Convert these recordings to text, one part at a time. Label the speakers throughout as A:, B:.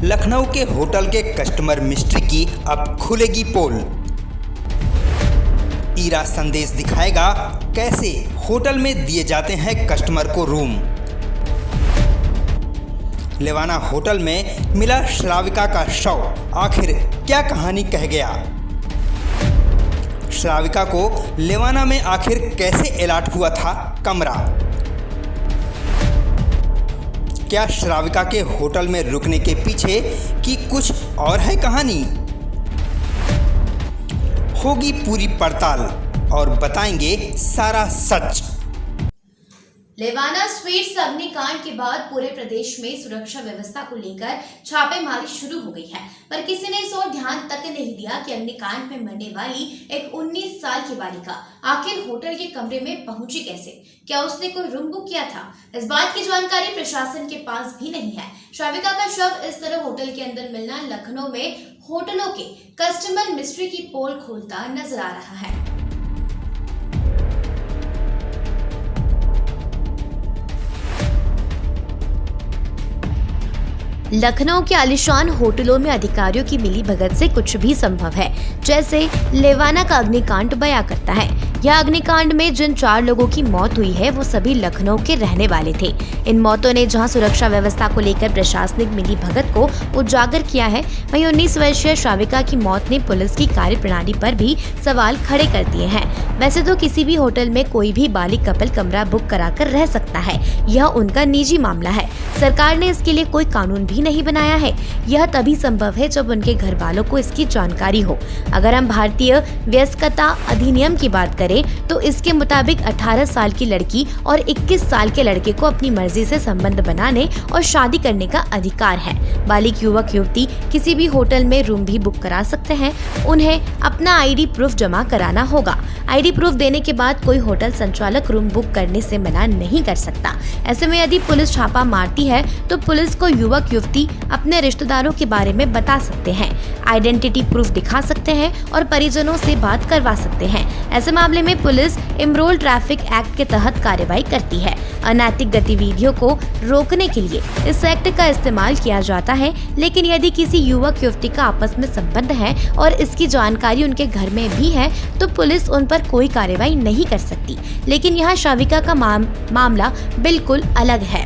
A: लखनऊ के होटल के customer mystery की अब खुलेगी पोल। ईरा संदेश दिखाएगा कैसे होटल में दिए जाते हैं कस्टमर को रूम। लेवाना होटल में मिला श्राविका का शव, आखिर क्या कहानी कह गया। श्राविका को लेवाना में आखिर कैसे अलॉट हुआ था कमरा। क्या श्राविका के होटल में रुकने के पीछे की कुछ और है कहानी। होगी पूरी पड़ताल और बताएंगे सारा सच।
B: लेवाना स्वीट्स अग्निकांड के बाद पूरे प्रदेश में सुरक्षा व्यवस्था को लेकर छापेमारी शुरू हो गई है, पर किसी ने इस ओर ध्यान तक नहीं दिया कि अग्निकांड में मरने वाली एक 19 साल की बालिका आखिर होटल के कमरे में पहुंची कैसे। क्या उसने कोई रूम बुक किया था? इस बात की जानकारी प्रशासन के पास भी नहीं है। श्राविका का शव इस तरह होटल के अंदर मिलना लखनऊ में होटलों के कस्टमर मिस्ट्री की पोल खोलता नजर आ रहा है। लखनऊ के आलीशान होटलों में अधिकारियों की मिली भगत से कुछ भी संभव है, जैसे लेवाना का अग्निकांड बयां करता है। यह अग्निकांड में जिन 4 लोगों की मौत हुई है वो सभी लखनऊ के रहने वाले थे। इन मौतों ने जहां सुरक्षा व्यवस्था को लेकर प्रशासनिक मिली भगत को उजागर किया है, वहीं 19 वर्षीय श्राविका की मौत ने पुलिस की कार्यप्रणाली पर भी सवाल खड़े कर दिए हैं। वैसे तो किसी भी होटल में कोई भी बालिग कपल कमरा बुक कराकर रह सकता है, यह उनका निजी मामला है। सरकार ने इसके लिए कोई कानून भी नहीं बनाया है। यह तभी संभव है जब उनके घर वालों को इसकी जानकारी हो। अगर हम भारतीय वयस्कता अधिनियम की बात करें तो इसके मुताबिक 18 साल की लड़की और 21 साल के लड़के को अपनी मर्जी से संबंध बनाने और शादी करने का अधिकार है। बालिग युवक युवती किसी भी होटल में रूम भी बुक करा सकते हैं। उन्हें अपना आईडी प्रूफ जमा कराना होगा। आईडी प्रूफ देने के बाद कोई होटल संचालक रूम बुक करने से मना नहीं कर सकता। ऐसे में यदि पुलिस छापा मारती है तो पुलिस को युवक युवती अपने रिश्तेदारों के बारे में बता सकते हैं, आइडेंटिटी प्रूफ दिखा सकते हैं और परिजनों से बात करवा सकते हैं। ऐसे मामले में पुलिस इमरोल ट्रैफिक एक्ट के तहत कार्रवाई करती है। अनैतिक गतिविधियों को रोकने के लिए इस एक्ट का इस्तेमाल किया जाता है, लेकिन यदि किसी युवक युवती का आपस में संबंध है और इसकी जानकारी उनके घर में भी है तो पुलिस उन पर कोई कार्रवाई नहीं कर सकती। लेकिन यहाँ श्राविका का मामला बिल्कुल अलग है।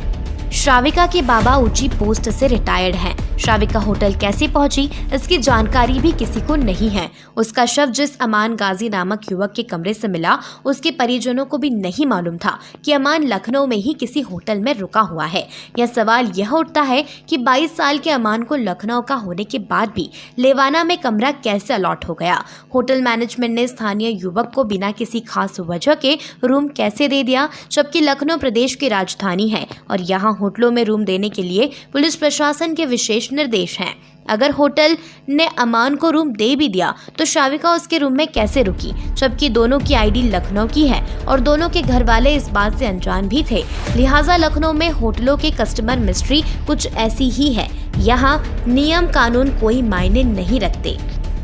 B: श्राविका के बाबा ऊंची पोस्ट से रिटायर्ड हैं। श्राविका होटल कैसे पहुंची इसकी जानकारी भी किसी को नहीं है। उसका शव जिस अमान गाजी नामक युवक के कमरे से मिला उसके परिजनों को भी नहीं मालूम था कि अमान लखनऊ में ही किसी होटल में रुका हुआ है। यह सवाल यह उठता है कि 22 साल के अमान को लखनऊ का होने के बाद भी लेवाना में कमरा कैसे अलॉट हो गया। होटल मैनेजमेंट ने स्थानीय युवक को बिना किसी खास वजह के रूम कैसे दे दिया, जबकि लखनऊ प्रदेश की राजधानी है और यहाँ होटलों में रूम देने के लिए पुलिस प्रशासन के विशेष निर्देश हैं। अगर होटल ने अमान को रूम दे भी दिया तो श्राविका उसके रूम में कैसे रुकी, जबकि दोनों की आईडी लखनऊ की है और दोनों के घर वाले इस बात से अनजान भी थे। लिहाजा लखनऊ में होटलों के कस्टमर मिस्ट्री कुछ ऐसी ही है। यहाँ नियम कानून कोई मायने नहीं रखते।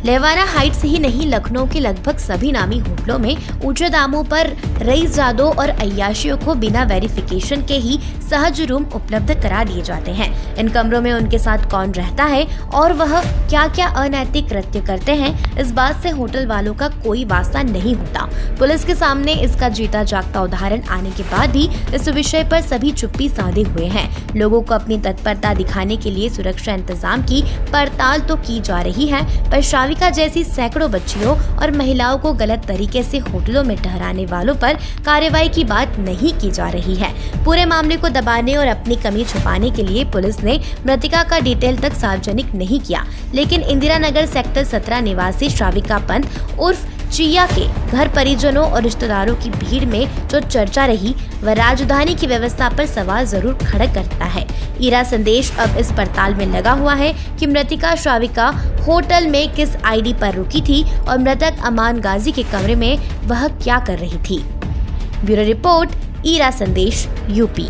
B: लेवाना हाइट्स ही नहीं, लखनऊ के लगभग सभी नामी होटलों में ऊंचे दामों पर रईसजादों और अय्याशियों को बिना वेरिफिकेशन के ही सहज रूम उपलब्ध करा दिए जाते हैं। इन कमरों में उनके साथ कौन रहता है और वह क्या क्या अनैतिक कृत्य करते हैं, इस बात से होटल वालों का कोई वास्ता नहीं होता। पुलिस के सामने इसका जीता जागता उदाहरण आने के बाद भी इस विषय पर सभी चुप्पी साधे हुए हैं। लोगों को अपनी तत्परता दिखाने के लिए सुरक्षा इंतजाम की पड़ताल तो की जा रही है, पर श्राविका जैसी सैकड़ों बच्चियों और महिलाओं को गलत तरीके से होटलों में ठहराने वालों पर कार्रवाई की बात नहीं की जा रही है। पूरे मामले को दबाने और अपनी कमी छुपाने के लिए पुलिस ने मृतका का डिटेल तक सार्वजनिक नहीं किया, लेकिन इंदिरा नगर सेक्टर 17 निवासी श्राविका पंत उर्फ चिया के घर परिजनों और रिश्तेदारों की भीड़ में जो चर्चा रही वह राजधानी की व्यवस्था पर सवाल जरूर खड़ा करता है। ईरा संदेश अब इस पड़ताल में लगा हुआ है कि मृतका श्राविका होटल में किस आईडी पर रुकी थी और मृतक अमान गाजी के कमरे में वह क्या कर रही थी। ब्यूरो रिपोर्ट, ईरा संदेश, यूपी।